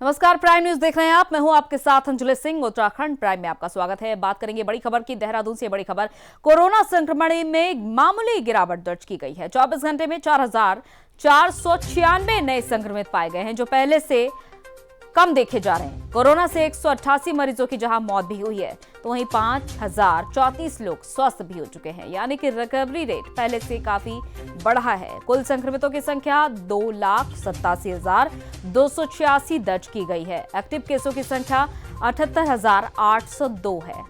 नमस्कार, prime news देख रहे हैं आप। मैं हूं आपके साथ अंजलि सिंह। उत्तराखंड प्राइम में आपका स्वागत है। बात करेंगे बड़ी खबर की। देहरादून से बड़ी खबर। कोरोना संक्रमण में मामूली गिरावट दर्ज की गई है। 24 घंटे में 4,496 नए संक्रमित पाए गए हैं, जो पहले से कम देखे जा रहे हैं। कोरोना से 188 मरीजों की जहां मौत भी हुई है, तो वहीं 5,034 लोग स्वस्थ भी हो चुके हैं, यानी कि रिकवरी रेट पहले से काफी बढ़ा है। कुल संक्रमितों की संख्या 2,87,286 दर्ज की गई है। एक्टिव केसों की संख्या 78,802 है।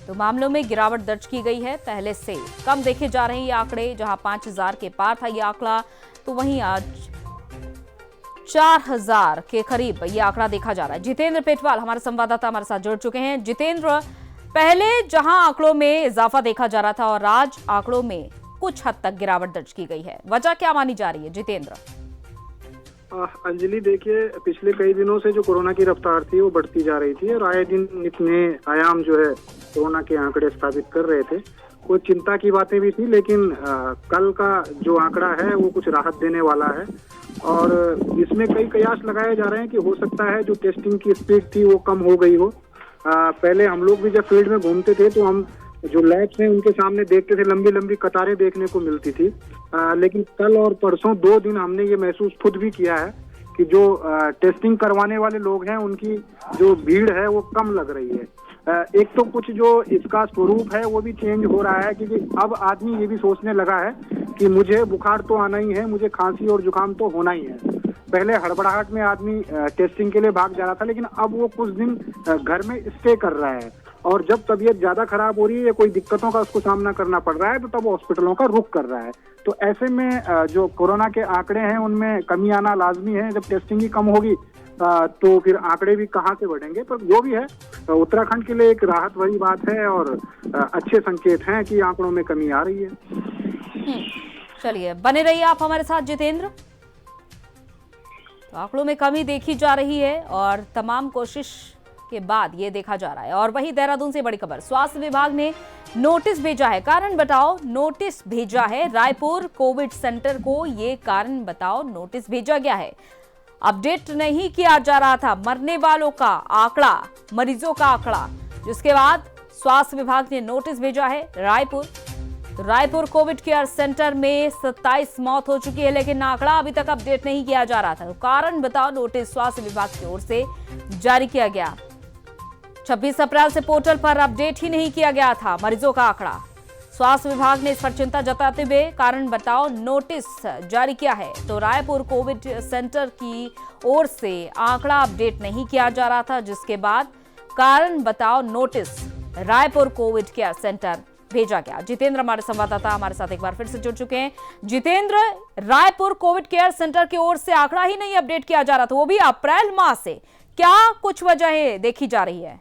तो मामलों में गिरावट दर्ज की गई है। पहले से कम देखे जा रहे हैं ये आंकड़े। जहां 5,000 के पार था ये आंकड़ा, तो वहीं आज 4,000 के करीब ये आंकड़ा देखा जा रहा है। जितेंद्र पेटवाल हमारे संवाददाता हमारे साथ जुड़ चुके हैं। जितेंद्र, पहले जहां आंकड़ों में इजाफा देखा जा रहा था और आज आंकड़ों में कुछ हद तक गिरावट दर्ज की गई है, वजह क्या मानी जा रही है जितेंद्र? अंजलि, देखिए, पिछले कई दिनों से जो कोरोना की रफ्तार थी वो बढ़ती जा रही थी और आए दिन इतने आयाम जो है कोरोना के आंकड़े स्थापित कर रहे थे। कुछ चिंता की बातें भी थी, लेकिन कल का जो आंकड़ा है वो कुछ राहत देने वाला है और इसमें कई कयास लगाए जा रहे हैं कि हो सकता है जो टेस्टिंग की स्पीड थी वो कम हो गई हो। पहले हम लोग भी जब फील्ड में घूमते थे तो हम जो लैब्स हैं उनके सामने देखते थे, लंबी लंबी कतारें देखने को मिलती थी। लेकिन कल और परसों 2 दिन हमने ये महसूस खुद भी किया है कि जो टेस्टिंग करवाने वाले लोग हैं उनकी जो भीड़ है वो कम लग रही है। एक तो कुछ जो इसका स्वरूप है वो भी चेंज हो रहा है, क्योंकि अब आदमी ये भी सोचने लगा है कि मुझे बुखार तो आना ही है, मुझे खांसी और जुकाम तो होना ही है। पहले हड़बड़ाहट में आदमी टेस्टिंग के लिए भाग जा रहा था, लेकिन अब वो कुछ दिन घर में स्टे कर रहा है और जब तबीयत ज्यादा खराब हो रही है या कोई दिक्कतों का उसको सामना करना पड़ रहा है तो तब हॉस्पिटलों का रुख कर रहा है। तो ऐसे में जो कोरोना के आंकड़े हैं उनमें कमी आना लाजमी है। जब टेस्टिंग ही कम होगी तो फिर आंकड़े भी कहाँ से बढ़ेंगे। पर जो भी है, उत्तराखंड के लिए एक राहत भरी बात है और अच्छे संकेत हैं कि आंकड़ों में कमी आ रही है। चलिए, बने रहिए आप हमारे साथ जितेंद्र। तो आंकड़ों में कमी देखी जा रही है और तमाम कोशिश के बाद ये देखा जा रहा है। और वही देहरादून से बड़ी खबर। स्वास्थ्य विभाग ने नोटिस भेजा है। कारण बताओ नोटिस भेजा है रायपुर कोविड सेंटर को। ये कारण बताओ नोटिस भेजा गया है। अपडेट नहीं किया जा रहा था मरने वालों का आंकड़ा, मरीजों का आंकड़ा, जिसके बाद स्वास्थ्य विभाग ने नोटिस भेजा है रायपुर कोविड केयर सेंटर में 27 मौत हो चुकी है, लेकिन आंकड़ा अभी तक अपडेट नहीं किया जा रहा था। तो कारण बताओ नोटिस स्वास्थ्य विभाग की ओर से जारी किया गया। 26 अप्रैल से पोर्टल पर अपडेट ही नहीं किया गया था मरीजों का आंकड़ा। स्वास्थ्य विभाग ने इस पर चिंता जताते हुए कारण बताओ नोटिस जारी किया है। तो रायपुर कोविड सेंटर की ओर से आंकड़ा अपडेट नहीं किया जा रहा था, जिसके बाद कारण बताओ notice Raipur Covid care centre भेजा गया। जितेंद्र हमारे संवाददाता हमारे साथ एक बार फिर से जुड़ चुके हैं। Jitendra, Raipur Covid care centre की ओर से आंकड़ा ही नहीं अपडेट किया जा रहा था, वो भी अप्रैल माह से। क्या कुछ वजहें देखी जा रही है?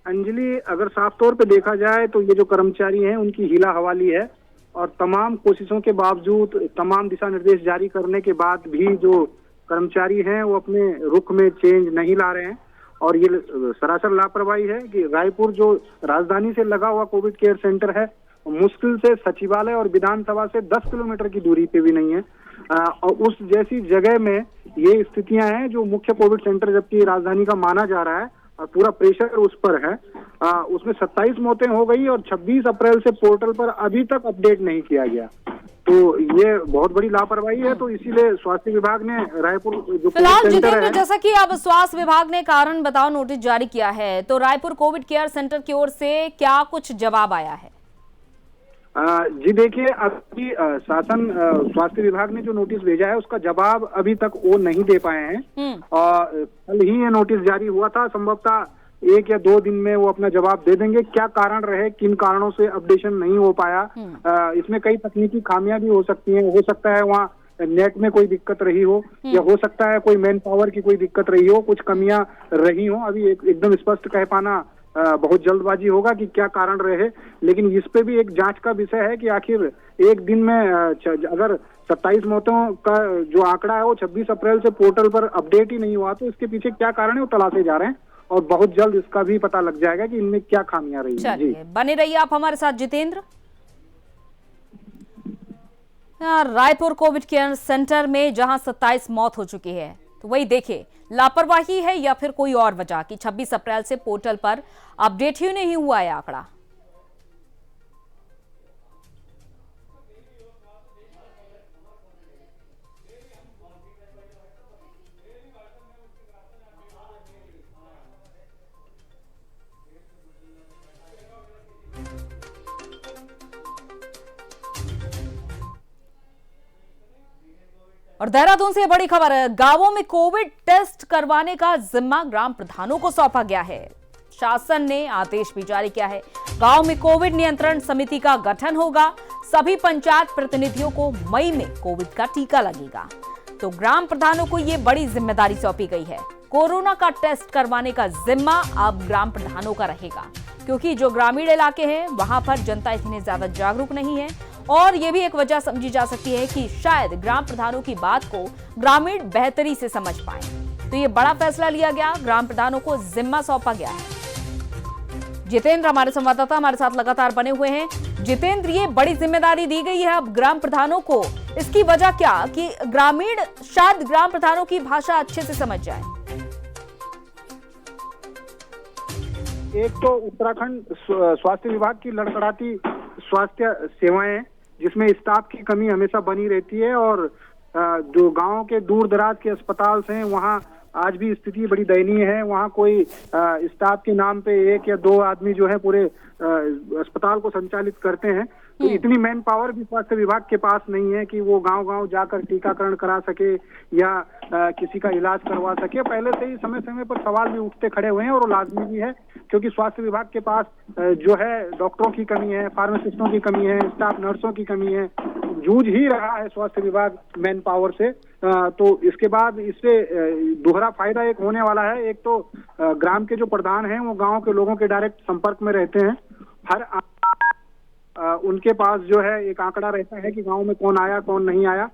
अंजलि, अगर साफ तौर पे देखा जाए तो ये जो कर्मचारी हैं उनकी हीला हवाली है और तमाम कोशिशों के बावजूद, तमाम दिशा निर्देश जारी करने के बाद भी जो कर्मचारी हैं वो अपने रुख में चेंज नहीं ला रहे हैं और ये सरासर लापरवाही है कि रायपुर जो राजधानी से लगा हुआ कोविड केयर सेंटर है मुश्किल से सचिवालय और विधानसभा से 10 किलोमीटर की दूरी पे भी नहीं है। और उस जैसी जगह में ये स्थितियां हैं जो मुख्य कोविड सेंटर जबकि राजधानी का माना जा रहा है और पूरा प्रेशर उस पर है। उसमें 27 मौतें हो गई और 26 अप्रैल से पोर्टल पर अभी तक अपडेट नहीं किया गया। तो ये बहुत बड़ी लापरवाही है। तो इसीलिए स्वास्थ्य विभाग ने रायपुर जो फिलहाल जितेंद्र, जैसा कि अब स्वास्थ्य विभाग ने कारण बताओ नोटिस जारी किया है, तो रायपुर कोविड केयर सेंटर की ओर से क्या कुछ जवाब आया है? जी देखिए, अभी शासन स्वास्थ्य विभाग ने जो नोटिस भेजा है उसका जवाब अभी तक वो नहीं दे पाए हैं और कल ही ये नोटिस जारी हुआ था। संभवतः 1 या 2 दिन में वो अपना जवाब दे देंगे। क्या कारण रहे, किन कारणों से अपडेशन नहीं हो पाया, इसमें कई तकनीकी खामियां भी हो सकती हैं। हो सकता है वहाँ नेट में कोई दिक्कत रही हो या हो सकता है कोई मैन पावर की कोई दिक्कत रही हो, कुछ कमियां रही हो। अभी एकदम स्पष्ट कह पाना बहुत जल्दबाजी होगा कि क्या कारण रहे, लेकिन इस पे भी एक जांच का विषय है कि आखिर एक दिन में अगर 27 मौतों का जो आंकड़ा है वो 26 अप्रैल से पोर्टल पर अपडेट ही नहीं हुआ तो इसके पीछे क्या कारण है वो तलाशे जा रहे हैं और बहुत जल्द इसका भी पता लग जाएगा कि इनमें क्या खामियां रही हैं। जी, बने रहिए आप हमारे साथ Jitendra. Raipur Covid care centre में जहां 27 मौत हो चुकी है, तो वही देखिए लापरवाही है या फिर कोई और वजह कि 26 अप्रैल से पोर्टल पर अपडेट ही नहीं हुआ है आंकड़ा। और देहरादून से बड़ी खबर है, गांवों में कोविड टेस्ट करवाने का जिम्मा ग्राम प्रधानों को सौंपा गया है। शासन ने आदेश भी जारी किया है। गांव में कोविड नियंत्रण समिति का गठन होगा। सभी पंचायत प्रतिनिधियों को मई में कोविड का टीका लगेगा। तो ग्राम प्रधानों को यह बड़ी जिम्मेदारी सौंपी गई है। कोरोना का टेस्ट करवाने का जिम्मा अब ग्राम प्रधानों का रहेगा, क्योंकि जो ग्रामीण इलाके हैं वहां पर जनता इतनी ज्यादा जागरूक नहीं है। और यह भी एक वजह समझी जा सकती है कि शायद ग्राम प्रधानों की बात को ग्रामीण बेहतरी से समझ पाए। तो यह बड़ा फैसला लिया गया, ग्राम प्रधानों को जिम्मा सौंपा गया है। जितेंद्र हमारे संवाददाता हमारे साथ लगातार बने हुए हैं। जितेंद्र, ये बड़ी जिम्मेदारी दी गई है अब ग्राम प्रधानों को, इसकी वजह क्या कि ग्रामीण शायद ग्राम प्रधानों की भाषा अच्छे से समझ जाए? एक तो उत्तराखंड स्वास्थ्य विभाग की लड़खड़ाती स्वास्थ्य सेवाएं, जिसमें स्टाफ की कमी हमेशा बनी रहती है, और जो गांव के दूर दराज के अस्पताल हैं वहां आज भी स्थिति बड़ी दयनीय है। वहां कोई स्टाफ के नाम पे 1 या 2 आदमी जो है पूरे अस्पताल को संचालित करते हैं। तो इतनी मैन पावर भी स्वास्थ्य विभाग के पास नहीं है कि वो गांव-गांव जाकर टीकाकरण करा सके या किसी का इलाज करवा सके। पहले से ही समय समय पर सवाल भी उठते खड़े हुए हैं, और वो लाजमी भी है, क्योंकि स्वास्थ्य विभाग के पास जो है डॉक्टरों की कमी है, फार्मासिस्टों की कमी है, स्टाफ नर्सों की कमी है। जूझ ही रहा है स्वास्थ्य विभाग मैन पावर से। तो इसके बाद इससे दोहरा फायदा एक होने वाला है। एक तो ग्राम के जो प्रधान हैं वो गांव के लोगों के डायरेक्ट संपर्क में रहते हैं। हर उनके पास जो है एक आंकड़ा रहता है कि गांव में कौन आया कौन नहीं आया।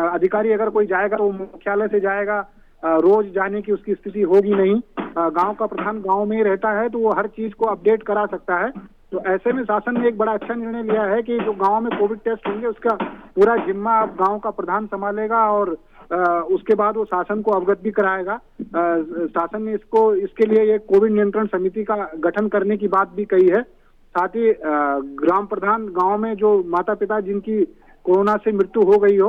अधिकारी अगर कोई जाएगा तो मुख्यालय से जाएगा, रोज जाने की उसकी स्थिति होगी नहीं। गांव का प्रधान गांव में ही रहता है, तो वो हर चीज को अपडेट करा सकता है। तो ऐसे में शासन ने एक बड़ा अच्छा निर्णय लिया है कि जो गांव में कोविड टेस्ट होंगे उसका पूरा जिम्मा अब गांव का प्रधान संभालेगा, और उसके बाद वो शासन को अवगत भी कराएगा। शासन ने इसके लिए एक कोविड नियंत्रण समिति का गठन करने की बात भी कही है। साथ ही ग्राम प्रधान गांव में जो माता पिता जिनकी कोरोना से मृत्यु हो गई हो,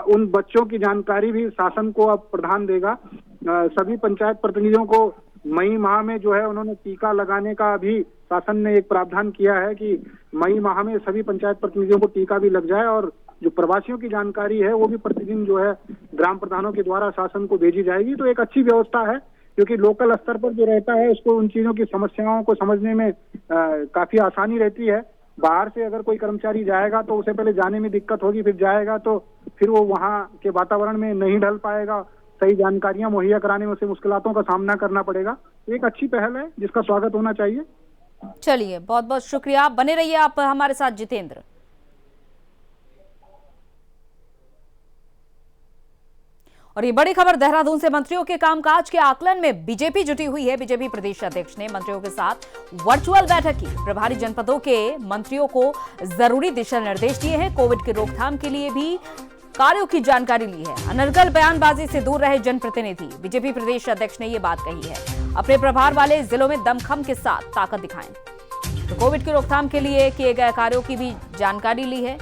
उन बच्चों की जानकारी भी शासन को अब प्रधान देगा। सभी पंचायत प्रतिनिधियों को मई माह में जो है उन्होंने टीका लगाने का भी शासन ने एक प्रावधान किया है कि मई माह में सभी पंचायत प्रतिनिधियों को टीका भी लग जाए, और जो प्रवासियों की जानकारी है वो भी प्रतिदिन जो है ग्राम प्रधानों के द्वारा शासन को भेजी जाएगी। तो एक अच्छी व्यवस्था है, क्योंकि लोकल स्तर पर जो रहता है उसको उन चीजों की समस्याओं को समझने में काफी आसानी रहती है। बाहर से अगर कोई कर्मचारी जाएगा तो उसे पहले जाने में दिक्कत होगी, फिर जाएगा तो फिर वो वहाँ के वातावरण में नहीं ढल पाएगा, सही जानकारियां मुहैया कराने में उसे मुश्किलातों का सामना करना पड़ेगा। एक अच्छी पहल है जिसका स्वागत होना चाहिए। चलिए, बहुत बहुत शुक्रिया, बने रहिए आप हमारे साथ जितेंद्र। और ये बड़ी खबर देहरादून से, मंत्रियों के कामकाज के आकलन में बीजेपी जुटी हुई है। बीजेपी प्रदेश अध्यक्ष ने मंत्रियों के साथ वर्चुअल बैठक की। प्रभारी जनपदों के मंत्रियों को जरूरी दिशा निर्देश दिए हैं। कोविड की रोकथाम के लिए भी कार्यों की जानकारी ली है। अनर्गल बयानबाजी से दूर रहे जनप्रतिनिधि, बीजेपी प्रदेश अध्यक्ष ने यह बात कही है। अपने प्रभार वाले जिलों में दमखम के साथ ताकत दिखाएं। तो कोविड की रोकथाम के लिए किए गए कार्यों की भी जानकारी ली है।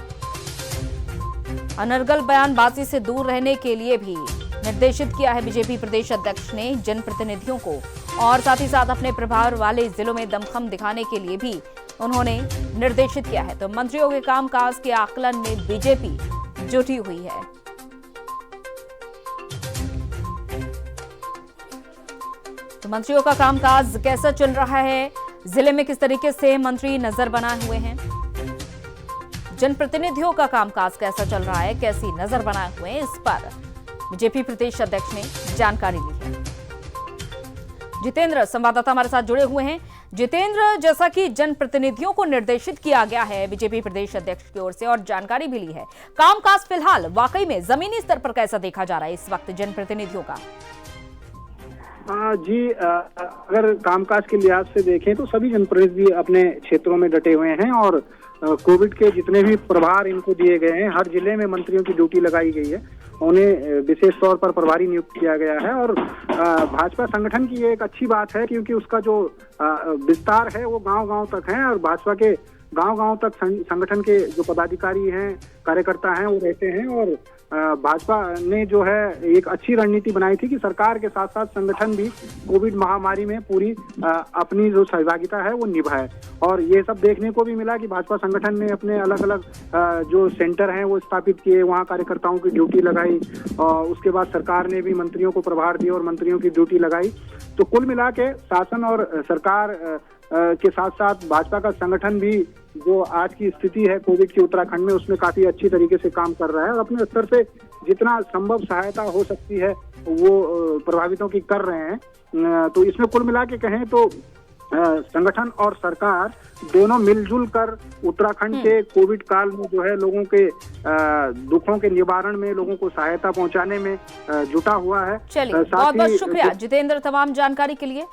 अनर्गल बयानबाजी से दूर रहने के लिए भी निर्देशित किया है बीजेपी प्रदेश अध्यक्ष ने जनप्रतिनिधियों को, और साथ ही साथ अपने प्रभार वाले जिलों में दमखम दिखाने के लिए भी उन्होंने निर्देशित किया है। तो मंत्रियों के कामकाज के आकलन में बीजेपी जुटी हुई है। तो मंत्रियों का कामकाज कैसा चल रहा है, जिले में किस तरीके से मंत्री नजर बनाए हुए हैं, जनप्रतिनिधियों का कामकाज कैसा चल रहा है, कैसी नजर बनाए हुए हैं, इस पर बीजेपी प्रदेश अध्यक्ष ने जानकारी ली है। जितेंद्र संवाददाता हमारे साथ जुड़े हुए हैं। जितेंद्र, जैसा कि जनप्रतिनिधियों को निर्देशित किया गया है बीजेपी प्रदेश अध्यक्ष की ओर से और जानकारी भी ली है, कामकाज फिलहाल वाकई में जमीनी स्तर पर कैसा देखा जा रहा है इस वक्त जनप्रतिनिधियों का? जी, अगर कामकाज के लिहाज से देखें तो सभी जनप्रतिनिधि अपने क्षेत्रों में डटे हुए हैं, और कोविड के जितने भी प्रभार इनको दिए गए हैं, हर जिले में मंत्रियों की ड्यूटी लगाई गई है, उन्हें विशेष तौर पर प्रभारी नियुक्त किया गया है। और भाजपा संगठन की ये एक अच्छी बात है, क्योंकि उसका जो विस्तार है वो गांव-गांव तक है, और भाजपा के गांव-गांव तक संगठन के जो पदाधिकारी हैं, कार्यकर्ता हैं, वो रहते हैं। और भाजपा ने जो है एक अच्छी रणनीति बनाई थी कि सरकार के साथ साथ संगठन भी कोविड महामारी में पूरी अपनी जो सहभागिता है वो निभाए। और ये सब देखने को भी मिला कि भाजपा संगठन ने अपने अलग अलग जो सेंटर हैं वो स्थापित किए, वहाँ कार्यकर्ताओं की ड्यूटी लगाई, और उसके बाद सरकार ने भी मंत्रियों को प्रभार दिए और मंत्रियों की ड्यूटी लगाई। तो कुल मिला के शासन और सरकार के साथ साथ भाजपा का संगठन भी जो आज की स्थिति है कोविड की उत्तराखंड में, उसमें काफी अच्छी तरीके से काम कर रहा है, और अपने स्तर से जितना संभव सहायता हो सकती है वो प्रभावितों की कर रहे हैं। तो इसमें कुल मिला के कहें तो संगठन और सरकार दोनों मिलजुल कर उत्तराखंड के कोविड काल में जो है लोगों के दुखों के निवारण में, लोगों को सहायता पहुंचाने में जुटा हुआ है। चलिए, बहुत बहुत शुक्रिया जितेंद्र तमाम जानकारी के लिए।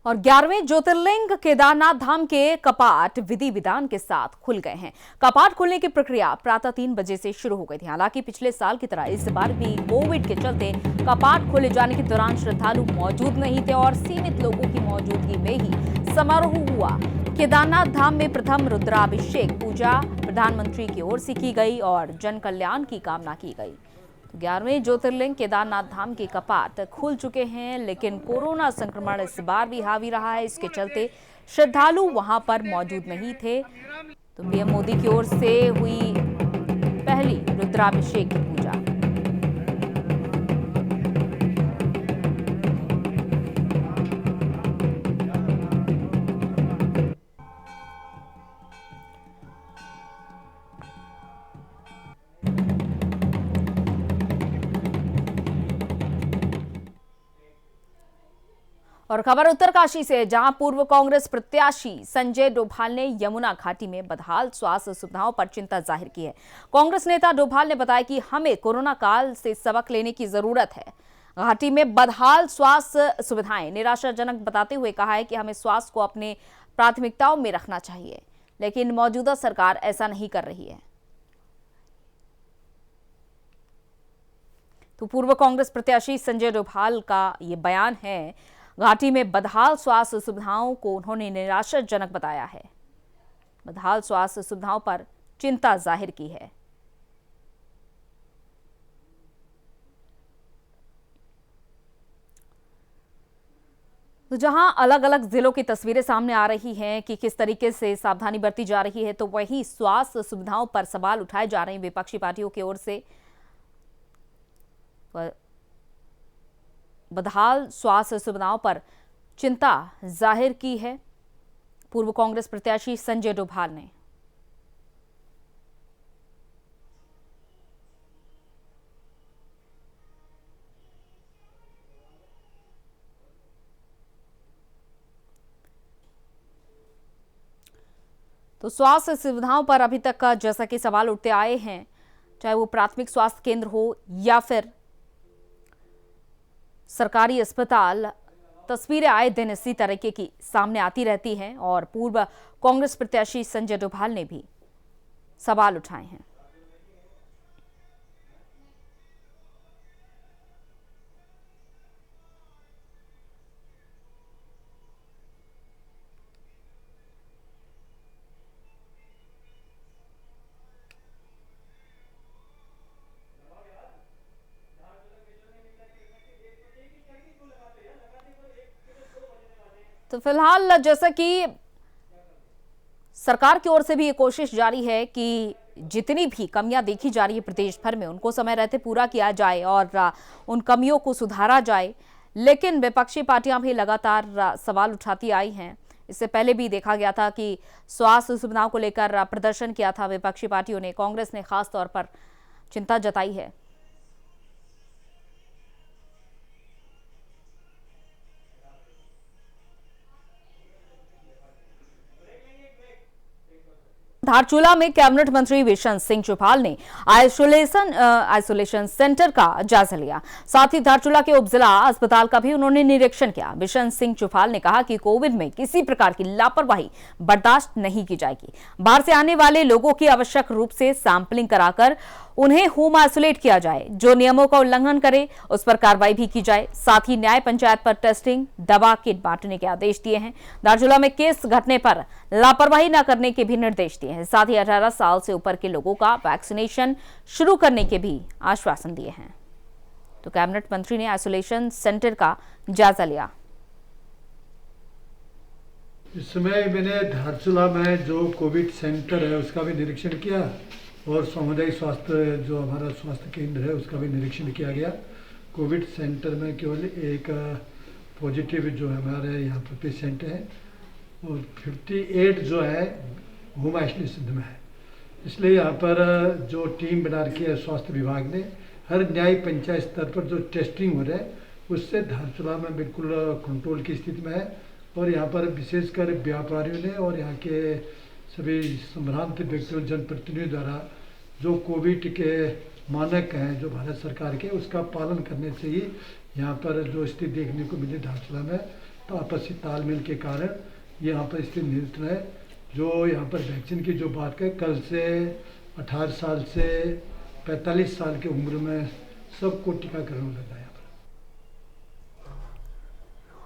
और 11वें ज्योतिर्लिंग केदारनाथ धाम के कपाट विधि विधान के साथ खुल गए हैं। कपाट खुलने की प्रक्रिया प्रातः 3 बजे से शुरू हो गई थी। हालांकि पिछले साल की तरह इस बार भी कोविड के चलते कपाट खोले जाने के दौरान श्रद्धालु मौजूद नहीं थे और सीमित लोगों की मौजूदगी में ही समारोह हुआ। केदारनाथ धाम में प्रथम रुद्राभिषेक पूजा प्रधानमंत्री की ओर से की गई और जन कल्याण की कामना की गई। 11वें ज्योतिर्लिंग केदारनाथ धाम के कपाट खुल चुके हैं, लेकिन कोरोना संक्रमण इस बार भी हावी रहा है। इसके चलते श्रद्धालु वहां पर मौजूद नहीं थे। तो पीएम मोदी की ओर से हुई पहली रुद्राभिषेक की पूजा। और खबर उत्तरकाशी से, जहां पूर्व कांग्रेस प्रत्याशी संजय डोभाल ने यमुना घाटी में बदहाल स्वास्थ्य सुविधाओं पर चिंता जाहिर की है। कांग्रेस नेता डोभाल ने बताया कि हमें कोरोना काल से सबक लेने की जरूरत है। घाटी में बदहाल स्वास्थ्य सुविधाएं निराशाजनक बताते हुए कहा है कि हमें स्वास्थ्य को अपने प्राथमिकताओं में रखना चाहिए, लेकिन मौजूदा सरकार ऐसा नहीं कर रही है। तो पूर्व कांग्रेस प्रत्याशी संजय डोभाल का ये बयान है। घाटी में बदहाल स्वास्थ्य सुविधाओं को उन्होंने निराशाजनक बताया है। बदहाल स्वास्थ्य सुविधाओं पर चिंता जाहिर की है। तो जहां अलग अलग जिलों की तस्वीरें सामने आ रही हैं कि किस तरीके से सावधानी बरती जा रही है, तो वही स्वास्थ्य सुविधाओं पर सवाल उठाए जा रहे हैं विपक्षी पार्टियों की ओर से। बदहाल स्वास्थ्य सुविधाओं पर चिंता जाहिर की है पूर्व कांग्रेस प्रत्याशी संजय डोभाल ने। तो स्वास्थ्य सुविधाओं पर अभी तक का जैसा कि सवाल उठते आए हैं, चाहे वो प्राथमिक स्वास्थ्य केंद्र हो या फिर सरकारी अस्पताल, तस्वीरें आए दिन इसी तरीके की सामने आती रहती हैं और पूर्व कांग्रेस प्रत्याशी संजय डोभाल ने भी सवाल उठाए हैं। तो फिलहाल जैसा कि सरकार की ओर से भी ये कोशिश जारी है कि जितनी भी कमियां देखी जा रही है प्रदेश भर में, उनको समय रहते पूरा किया जाए और उन कमियों को सुधारा जाए। लेकिन विपक्षी पार्टियां भी लगातार सवाल उठाती आई हैं। इससे पहले भी देखा गया था कि स्वास्थ्य सुविधाओं को लेकर प्रदर्शन किया था विपक्षी पार्टियों ने। कांग्रेस ने खास तौर पर चिंता जताई है। धारचूला में कैबिनेट मंत्री बिशन सिंह चुफाल ने आइसोलेशन सेंटर का जायजा लिया। साथ ही धारचूला के उपजिला अस्पताल का भी उन्होंने निरीक्षण किया। बिशन सिंह चुफाल ने कहा कि कोविड में किसी प्रकार की लापरवाही बर्दाश्त नहीं की जाएगी। बाहर से आने वाले लोगों की आवश्यक रूप से सैंपलिंग कराकर उन्हें होम आइसोलेट किया जाए। जो नियमों का उल्लंघन करे उस पर कार्रवाई भी की जाए। साथ ही न्याय पंचायत पर टेस्टिंग, दवा किट बांटने के आदेश दिए हैं। धारचूला में केस घटने पर लापरवाही न करने के भी निर्देश दिए हैं। साथ ही 18 साल से ऊपर के लोगों का वैक्सीनेशन शुरू करने के भी आश्वासन दिए हैं। तो कैबिनेट मंत्री ने आइसोलेशन सेंटर का जायजा लिया। इस समय मैंने धारचूला में जो कोविड सेंटर है उसका भी निरीक्षण किया और सामुदायिक स्वास्थ्य जो हमारा स्वास्थ्य केंद्र है उसका भी निरीक्षण किया गया। कोविड सेंटर में केवल एक पॉजिटिव जो हमारे यहाँ पर पेशेंट है और 58 जो है होम आइसोलेशन में है। इसलिए यहाँ पर जो टीम बना रखी है स्वास्थ्य विभाग ने, हर न्याय पंचायत स्तर पर जो टेस्टिंग हो रहा है उससे धारचूला में बिल्कुल कंट्रोल की स्थिति में है। और यहाँ पर विशेषकर व्यापारियों ने और यहाँ के सभी संभ्रांत व्यक्तियों जनप्रतिनिधियों द्वारा जो कोविड के मानक हैं जो भारत सरकार के, उसका पालन करने से ही यहाँ पर जो स्थिति देखने को मिली धारचूला में, तो आपसी तालमेल के कारण यहाँ पर स्थिति नियंत्रण है। जो यहाँ पर वैक्सीन की जो बात है, कल से 18 साल से 45 साल की उम्र में सबको टीकाकरण लगा है।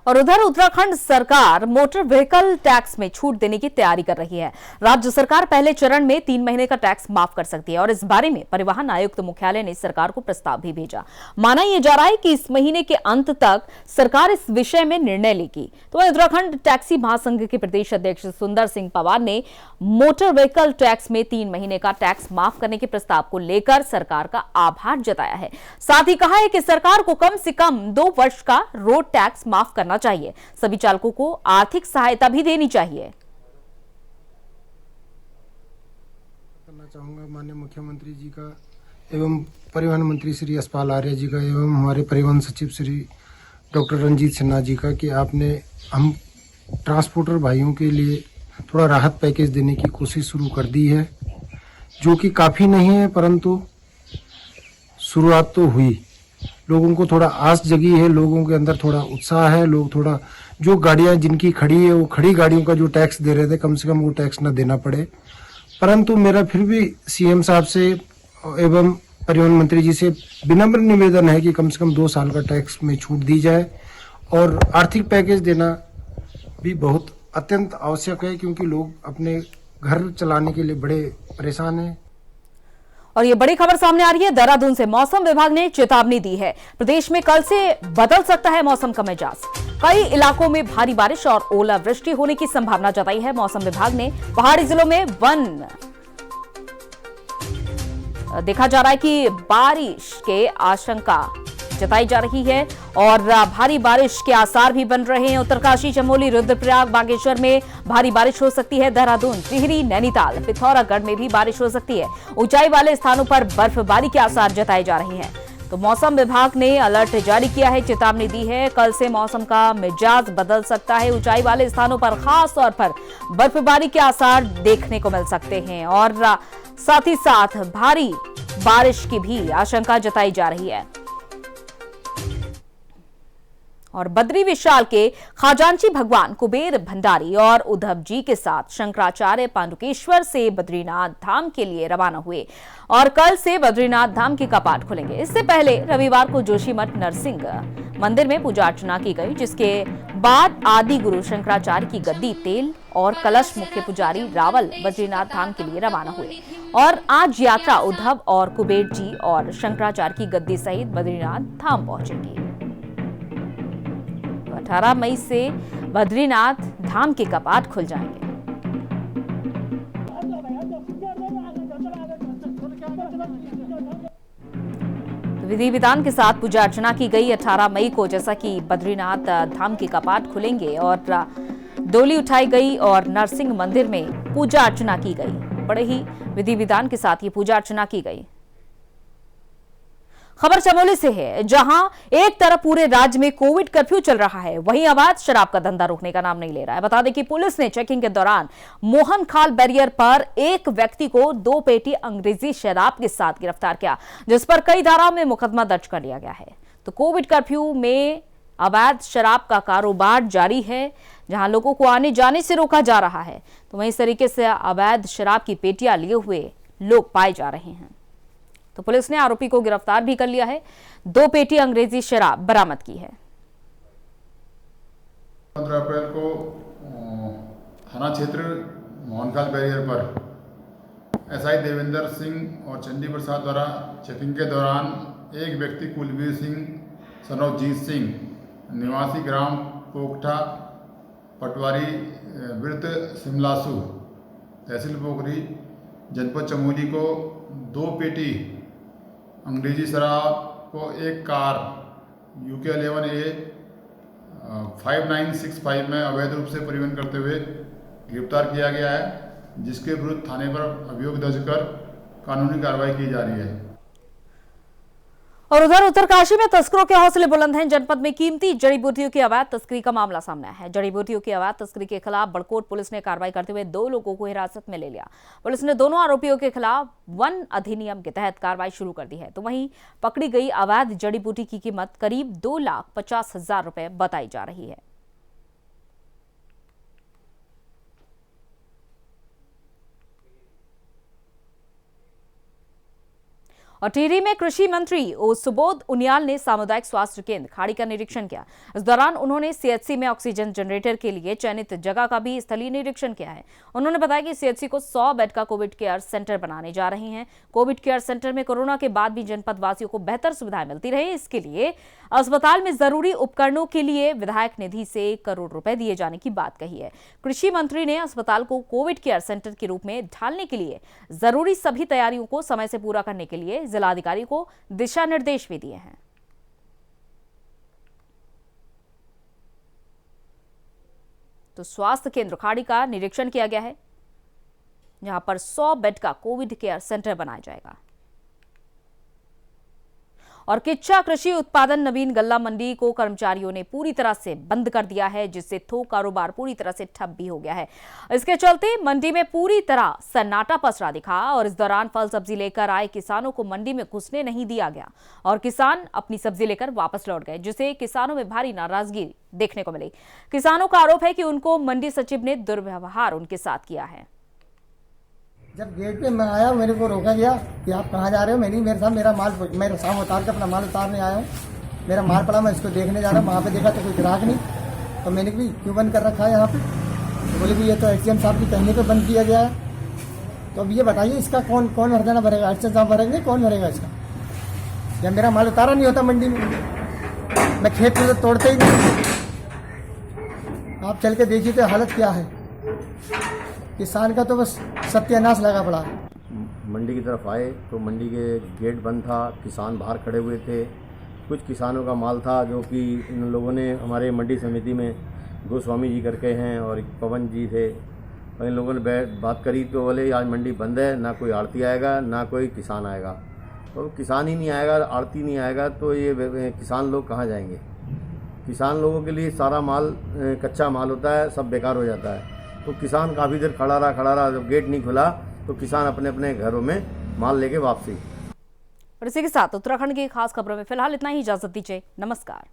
और उधर उत्तराखंड सरकार मोटर व्हीकल टैक्स में छूट देने की तैयारी कर रही है। राज्य सरकार पहले चरण में 3 महीने का टैक्स माफ कर सकती है और इस बारे में परिवहन आयुक्त मुख्यालय ने सरकार को प्रस्ताव भी भेजा। माना यह जा रहा है कि इस महीने के अंत तक सरकार इस विषय में निर्णय लेगी। तो उत्तराखंड टैक्सी महासंघ के प्रदेश अध्यक्ष सुंदर सिंह पवार ने मोटर व्हीकल टैक्स में 3 महीने का टैक्स माफ करने के प्रस्ताव को लेकर सरकार का आभार जताया है। साथ ही कहा है कि सरकार को कम से कम 2 वर्ष का रोड टैक्स माफ करना चाहिए। सभी चालकों को आर्थिक सहायता भी देनी चाहिए। करना चाहूंगा माननीय मुख्यमंत्री जी का एवं परिवहन मंत्री श्री यशपाल आर्य जी का एवं हमारे परिवहन सचिव श्री डॉक्टर रंजीत सिन्हा जी का कि आपने हम ट्रांसपोर्टर भाइयों के लिए थोड़ा राहत पैकेज देने की कोशिश शुरू कर दी है, जो कि काफी नहीं है परंतु शुरुआत तो हुई। लोगों को थोड़ा आस जगी है, लोगों के अंदर थोड़ा उत्साह है। लोग थोड़ा जो गाड़ियां जिनकी खड़ी है वो खड़ी गाड़ियों का जो टैक्स दे रहे थे कम से कम वो टैक्स न देना पड़े। परंतु मेरा फिर भी सीएम साहब से एवं परिवहन मंत्री जी से विनम्र निवेदन है कि कम से कम 2 साल का टैक्स में छूट दी जाए और आर्थिक पैकेज देना भी बहुत अत्यंत आवश्यक है, क्योंकि लोग अपने घर चलाने के लिए बड़े परेशान हैं। और ये बड़ी खबर सामने आ रही है देहरादून से। मौसम विभाग ने चेतावनी दी है, प्रदेश में कल से बदल सकता है मौसम का मिजाज। कई इलाकों में भारी बारिश और ओलावृष्टि होने की संभावना जताई है मौसम विभाग ने। पहाड़ी जिलों में देखा जा रहा है कि बारिश के आशंका जताई जा रही है और भारी बारिश के आसार भी बन रहे हैं। उत्तरकाशी, चमोली, रुद्रप्रयाग, बागेश्वर में भारी बारिश हो सकती है। देहरादून, टिहरी, नैनीताल, पिथौरागढ़ में भी बारिश हो सकती है। ऊंचाई वाले स्थानों पर बर्फबारी के आसार जताए जा रहे हैं। तो मौसम विभाग ने अलर्ट जारी किया है, चेतावनी दी है। कल से मौसम का मिजाज बदल सकता है। ऊंचाई वाले स्थानों पर खास तौर पर बर्फबारी के आसार देखने को मिल सकते हैं और साथ ही साथ भारी बारिश की भी आशंका जताई जा रही है। और बद्री विशाल के खाजांची भगवान कुबेर भंडारी और उद्धव जी के साथ शंकराचार्य पांडुकेश्वर से बद्रीनाथ धाम के लिए रवाना हुए और कल से बद्रीनाथ धाम के कपाट खुलेंगे। इससे पहले रविवार को जोशीमठ नरसिंह मंदिर में पूजा अर्चना की गई, जिसके बाद आदि गुरु शंकराचार्य की गद्दी, तेल और कलश मुख्य पुजारी रावल बद्रीनाथ धाम के लिए रवाना हुए और आज यात्रा उद्धव और कुबेर जी और शंकराचार्य की गद्दी सहित बद्रीनाथ धाम पहुंचेगी। 18 मई से बद्रीनाथ धाम के कपाट खुल जाएंगे। तो विधि विधान के साथ पूजा अर्चना की गई। 18 मई को जैसा कि बद्रीनाथ धाम के कपाट खुलेंगे और डोली उठाई गई और नरसिंह मंदिर में पूजा अर्चना की गई। बड़े ही विधि विधान के साथ ये पूजा अर्चना की गई। खबर चमोली से है, जहां एक तरफ पूरे राज्य में कोविड कर्फ्यू चल रहा है, वहीं अवैध शराब का धंधा रुकने का नाम नहीं ले रहा है। बता दें कि पुलिस ने चेकिंग के दौरान मोहन खाल बैरियर पर एक व्यक्ति को 2 पेटी अंग्रेजी शराब के साथ गिरफ्तार किया, जिस पर कई धाराओं में मुकदमा दर्ज कर लिया गया है। तो कोविड कर्फ्यू में अवैध शराब का कारोबार जारी है, जहां लोगों को आने जाने से रोका जा रहा है, तो वहीं इस तरीके से अवैध शराब की पेटियां लिए हुए लोग पाए जा रहे हैं। तो पुलिस ने आरोपी को गिरफ्तार भी कर लिया है, 2 पेटी अंग्रेजी शराब बरामद की है। 15 अप्रैल को थाना क्षेत्र मोहनखाल बैरियर पर एसआई देवेंद्र सिंह और चंडी प्रसाद द्वारा चेकिंग के दौरान एक व्यक्ति कुलवीर सिंह सनौजीत सिंह निवासी ग्राम पोखठा पटवारी वृत्त सिमलासू तहसील पोखरी जनपद चमोली को 2 पेटी अंग्रेजी शराब को एक कार UK 11A 5965 में अवैध रूप से परिवहन करते हुए गिरफ्तार किया गया है, जिसके विरुद्ध थाने पर अभियोग दर्ज कर कानूनी कार्रवाई की जा रही है। और उधर उत्तरकाशी में तस्करों के हौसले बुलंद हैं। जनपद में कीमती जड़ी बूटियों की अवैध तस्करी का मामला सामने आया है। जड़ी बूटियों की अवैध तस्करी के खिलाफ बड़कोट पुलिस ने कार्रवाई करते हुए 2 लोगों को हिरासत में ले लिया। पुलिस ने दोनों आरोपियों के खिलाफ वन अधिनियम के तहत कार्रवाई शुरू कर दी है। तो वहीं पकड़ी गई अवैध जड़ी बूटी की कीमत करीब 2,50,000 रुपए बताई जा रही है। और टिहरी में कृषि मंत्री सुबोध उनियाल ने सामुदायिक स्वास्थ्य केंद्र खाड़ी का निरीक्षण किया। इस दौरान उन्होंने CHC में ऑक्सीजन जनरेटर के लिए चयनित जगह का भी स्थलीय निरीक्षण किया है। उन्होंने बताया कि CHC को 100 बेड का कोविड केयर सेंटर बनाने जा रहे हैं। कोविड केयर सेंटर में कोरोना के बाद भी जनपद वासियों को बेहतर सुविधाएं मिलती रहे, इसके लिए अस्पताल में जरूरी उपकरणों के लिए विधायक निधि से 1 करोड़ रुपए दिए जाने की बात कही है। कृषि मंत्री ने अस्पताल को कोविड केयर सेंटर के रूप में ढालने के लिए जरूरी सभी तैयारियों को समय से पूरा करने के लिए जिलाधिकारी को दिशा निर्देश भी दिए हैं। तो स्वास्थ्य केंद्र खाड़ी का निरीक्षण किया गया है, जहां पर 100 बेड का कोविड केयर सेंटर बनाया जाएगा। और किच्चा कृषि उत्पादन नवीन गल्ला मंडी को कर्मचारियों ने पूरी तरह से बंद कर दिया है, जिससे थोक कारोबार पूरी तरह से ठप भी हो गया है। इसके चलते मंडी में पूरी तरह सन्नाटा पसरा दिखा और इस दौरान फल सब्जी लेकर आए किसानों को मंडी में घुसने नहीं दिया गया और किसान अपनी सब्जी लेकर वापस लौट गए, जिससे किसानों में भारी नाराजगी देखने को मिली। किसानों का आरोप है कि उनको मंडी सचिव ने दुर्व्यवहार उनके साथ किया है। जब गेट पे मैं आया, मेरे को रोका गया कि आप कहाँ जा रहे हो। मेरे साथ मेरा माल, मैं शाम उतार के अपना माल उतारने आया हूँ। मेरा माल पड़ा, मैं इसको देखने जा रहा हूँ। वहाँ पे देखा तो कोई ग्राहक नहीं, तो मैंने भी क्यों बंद कर रखा है यहाँ पे। तो बोले कि ये तो HM साहब की कहने पे बंद किया गया है। तो अब ये बताइए इसका कौन हर्जाना भरेगा? HM साहब भरेंगे, कौन भरेगा इसका? जब मेरा माल उतारा नहीं होता मंडी में, मैं खेत में तो तोड़ते ही नहीं। आप चल के देखिए तो हालत क्या है किसान का, तो बस सत्यानाश लगा पड़ा। मंडी की तरफ आए तो मंडी के गेट बंद था, किसान बाहर खड़े हुए थे। कुछ किसानों का माल था जो कि इन लोगों ने हमारे मंडी समिति में गोस्वामी जी करके हैं और पवन जी थे, और इन लोगों ने बात करी तो बोले आज मंडी बंद है, ना कोई आड़ती आएगा ना कोई किसान आएगा। तो किसान ही नहीं आएगा, आड़ती नहीं आएगा तो ये किसान लोग कहाँ जाएंगे? किसान लोगों के लिए सारा माल कच्चा माल होता है, सब बेकार हो जाता है। तो किसान काफ़ी देर खड़ा रहा, जब गेट नहीं खुला तो किसान अपने अपने घरों में माल लेके वापसी। और इसी के साथ उत्तराखंड की खास खबरों में फिलहाल इतना ही। इजाजत दीजिए, नमस्कार।